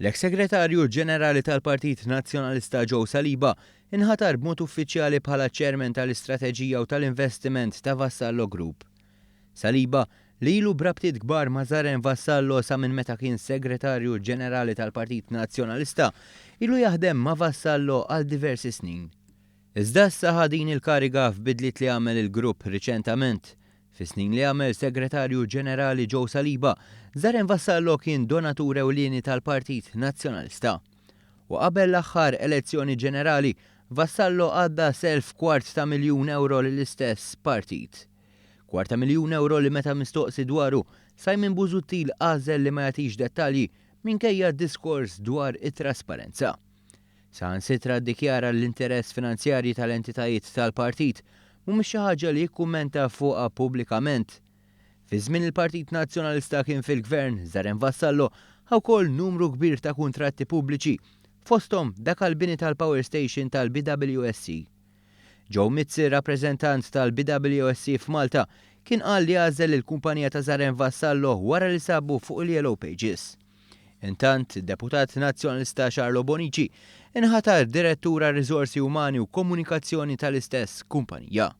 L-eks Segretarju Ġenerali tal-Partit Nazzjonalista Saliba inħatar b'mod uffiċjali bħala ċermen tal-Istrateġija u tal-Investiment ta' Vassallo Group. Saliba li ilu b'rabtiet kbar ma' Zaren Vassallo sa minn meta kien Segretarju Ġenerali tal-Partit Nazzjonalista ilu jaħdem ma' Vassallo għal diversi snin. Iżda issa din il-kariga f'bidliet li għamel il-grupp riċentament. Fis-snin li għamel Segretarju Ġenerali Saliba, Zaren Vassallo kien donatur ewlieni tal-Partit Nazzjonalista. U qabel l-aħħar elezzjoni ġenerali, Vassallo għadda self kwart ta' miljun euro lill-istess partit. Kwart ta' miljun euro li meta mistoqsi dwaru, Simon Busuttil għażel li ma jagħtix dettalji minkejja diskors dwar it-trasparenza. Saħansitra ddikjara l-interess finanzjarji tal-entitajiet tal-partit mhumiex xi ħaġa li jikkummenta fuqha pubblikament. Fi żmien il-Partit Nazzjonalista kien fil-Gvern, Zaren Vassallo ħa wkoll numru kbir ta' kuntratti pubbliċi, fosthom dak għall-bini tal-Power Station tal-BWSC. Joe Mizzi, rappreżentant tal-BWSC f'Malta, kien qal li għażel il-kumpanija ta' Zaren Vassallo wara li sabu fuq il-Yellow Pages. Intant, id-Deputat Nazzjonalista Charlo Bonici inħatar direttura riżorsi umani u komunikazzjoni tal-istess kumpanija.